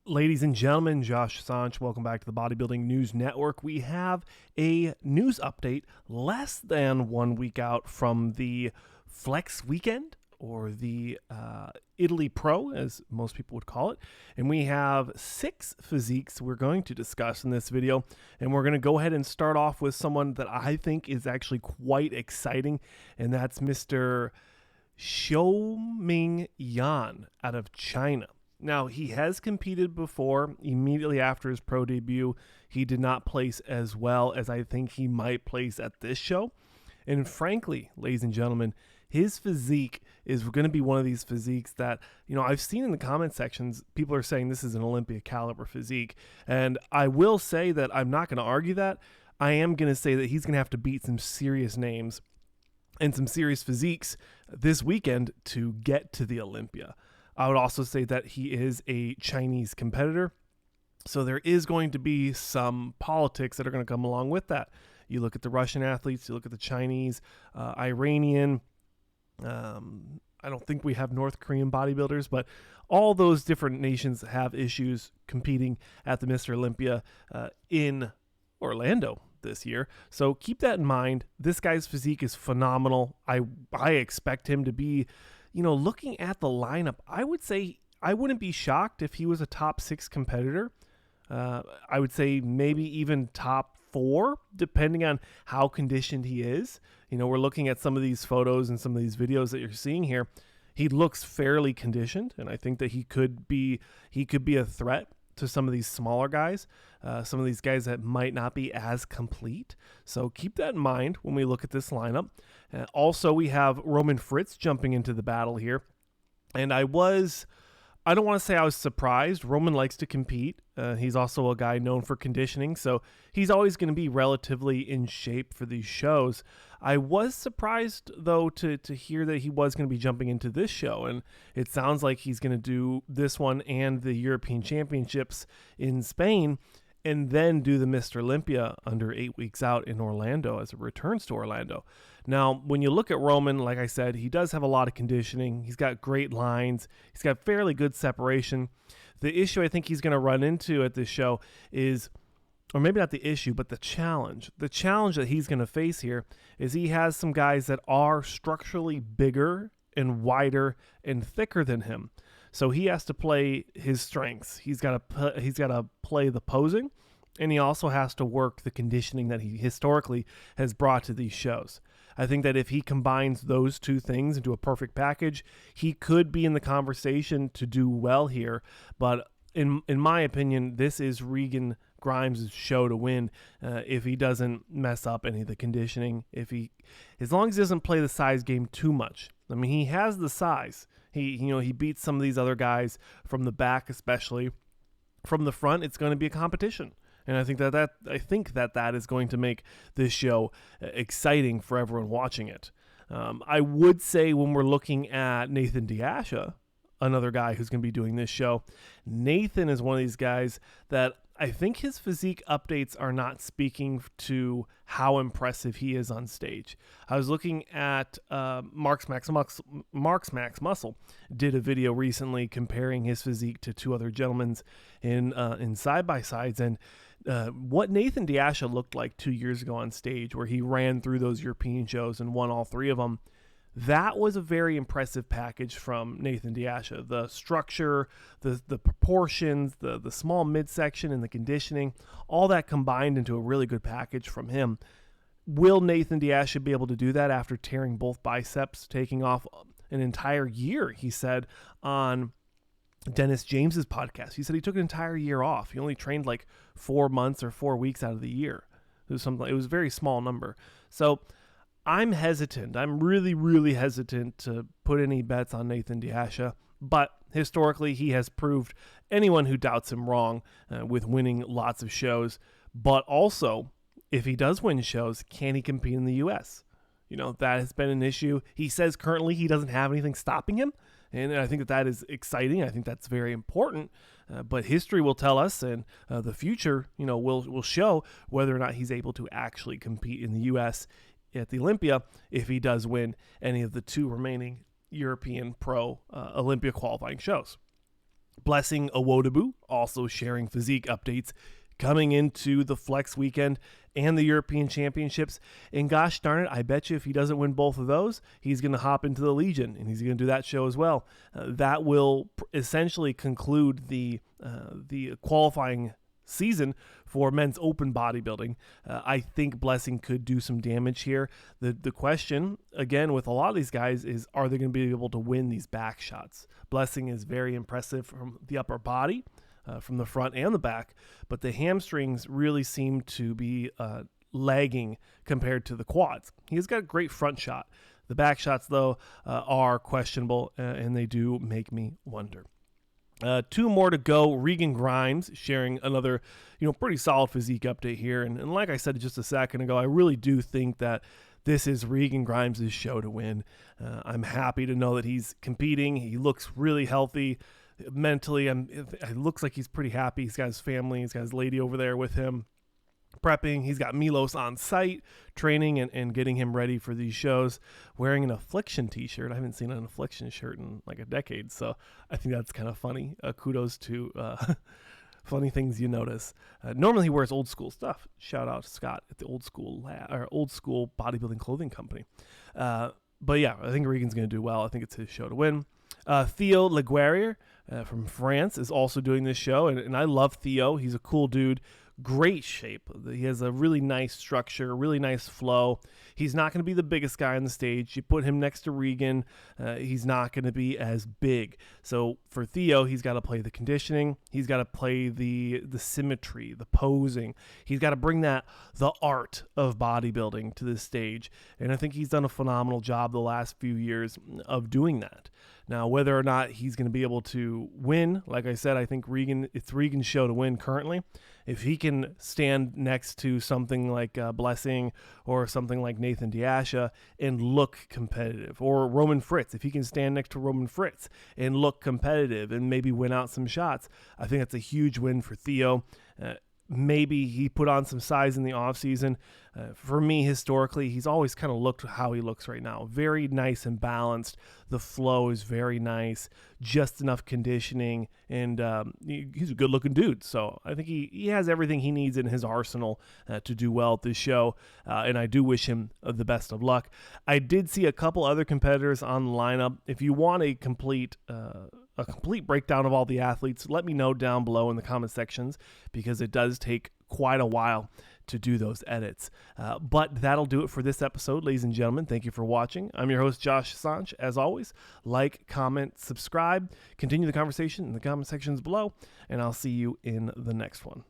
Ladies and gentlemen, Josh Sanch, welcome back to the Bodybuilding News Network. We have a news update less than 1 week out from the Flex Weekend, or the Italy Pro, as most people would call it. And we have 6 physiques we're going to discuss in this video. And we're going to go ahead and start off with someone that I think is actually quite exciting, and that's Mr. Xiaoming Yan out of China. Now, he has competed before. Immediately after his pro debut, he did not place as well as I think he might place at this show. And frankly, ladies and gentlemen, his physique is going to be one of these physiques that, I've seen in the comment sections, people are saying this is an Olympia caliber physique. And I will say that I'm not going to argue that. I am going to say that he's going to have to beat some serious names and some serious physiques this weekend to get to the Olympia. I would also say that he is a Chinese competitor, so there is going to be some politics that are going to come along with that. You look at the Russian athletes, you look at the Chinese, Iranian, I don't think we have North Korean bodybuilders, but all those different nations have issues competing at the Mr. Olympia in Orlando this year. So keep that in mind. This guy's physique is phenomenal. I expect him to be, looking at the lineup, I would say I wouldn't be shocked if he was a top 6 competitor. I would say maybe even top 4, depending on how conditioned he is. We're looking at some of these photos and some of these videos that you're seeing here. He looks fairly conditioned, and I think that he could be a threat to some of these smaller guys, some of these guys that might not be as complete. So keep that in mind when we look at this lineup. Also, we have Roman Fritz jumping into the battle here. And I don't want to say I was surprised. Roman likes to compete. He's also a guy known for conditioning, so he's always going to be relatively in shape for these shows. I was surprised, though, to hear that he was going to be jumping into this show, and it sounds like he's going to do this one and the European Championships in Spain, and then do the Mr. Olympia under 8 weeks out in Orlando as it returns to Orlando. Now, when you look at Roman, like I said, he does have a lot of conditioning. He's got great lines. He's got fairly good separation. The issue I think he's going to run into at this show is, or maybe not the issue, but the challenge. The challenge that he's going to face here is he has some guys that are structurally bigger and wider and thicker than him. So he has to play his strengths. He's got to play the posing, and he also has to work the conditioning that he historically has brought to these shows. I think that if he combines those two things into a perfect package, he could be in the conversation to do well here. But in my opinion, this is Regan Grimes' show to win if he doesn't mess up any of the conditioning. As long as he doesn't play the size game too much. I mean, he has the size. He beats some of these other guys from the back, especially. From the front, it's going to be a competition. And I think that is going to make this show exciting for everyone watching it. I would say when we're looking at Nathan Deasha, another guy who's going to be doing this show, Nathan is one of these guys that I think his physique updates are not speaking to how impressive he is on stage. I was looking at Mark's Max Muscle did a video recently comparing his physique to 2 other gentlemen's in side-by-sides, and what Nathan Deasha looked like 2 years ago on stage, where he ran through those European shows and won all 3 of them. That was a very impressive package from Nathan Deasha. The structure, the proportions, the small midsection, and the conditioning, all that combined into a really good package from him. Will Nathan Deasha be able to do that after tearing both biceps, taking off an entire year, he said on Dennis James's podcast? He said he took an entire year off. He only trained like 4 months or 4 weeks out of the year. It was a very small number. So I'm hesitant. I'm really, really hesitant to put any bets on Nathan Deasha, but historically he has proved anyone who doubts him wrong with winning lots of shows. But also, if he does win shows, can he compete in the U.S.? That has been an issue. He says currently he doesn't have anything stopping him, and I think that is exciting. I think that's very important. But history will tell us, and the future, will show whether or not he's able to actually compete in the U.S. at the Olympia if he does win any of the 2 remaining European Pro Olympia qualifying shows. Blessing Awodabu also sharing physique updates coming into the Flex weekend and the European Championships. And gosh darn it, I bet you if he doesn't win both of those, he's going to hop into the Legion, and he's going to do that show as well. That will essentially conclude the qualifying season for men's open bodybuilding. I think Blessing could do some damage here. The question, again, with a lot of these guys is, are they going to be able to win these back shots? Blessing is very impressive from the upper body, from the front and the back, but the hamstrings really seem to be lagging compared to the quads. He's got a great front shot. The back shots, though, are questionable, and they do make me wonder. 2 more to go. Regan Grimes sharing another, pretty solid physique update here. And like I said just a second ago, I really do think that this is Regan Grimes' show to win. I'm happy to know that he's competing. He looks really healthy. Mentally, it looks like he's pretty happy. He's got his family. He's got his lady over there with him prepping. He's got Milos on site training and getting him ready for these shows, wearing an Affliction t-shirt. I haven't seen an Affliction shirt in like a decade, so I think that's kind of funny. Kudos to funny things you notice. Normally he wears old school stuff. Shout out to Scott at the old school bodybuilding clothing company. But yeah, I think Regan's going to do well. I think it's his show to win. Theo Leguerrier from France is also doing this show, and I love Theo. He's a cool dude. Great shape. He has a really nice structure, really nice flow. He's not going to be the biggest guy on the stage. You put him next to Regan, he's not going to be as big. So for Theo, he's got to play the conditioning. He's got to play the symmetry, the posing. He's got to bring the art of bodybuilding to this stage. And I think he's done a phenomenal job the last few years of doing that. Now, whether or not he's going to be able to win, like I said, I think it's Regan's show to win currently. If he can stand next to something like Blessing or something like Nathan Deasha and look competitive, or Roman Fritz, if he can stand next to Roman Fritz and look competitive and maybe win out some shots, I think that's a huge win for Theo. Maybe he put on some size in the offseason. For me, historically, he's always kind of looked how he looks right now. Very nice and balanced. The flow is very nice. Just enough conditioning. And he's a good-looking dude. So I think he has everything he needs in his arsenal to do well at this show. And I do wish him the best of luck. I did see a couple other competitors on the lineup. If you want a complete breakdown of all the athletes, let me know down below in the comment sections, because it does take quite a while to do those edits. But that'll do it for this episode, ladies and gentlemen. Thank you for watching. I'm your host, Josh Sanch. As always, like, comment, subscribe, continue the conversation in the comment sections below, and I'll see you in the next one.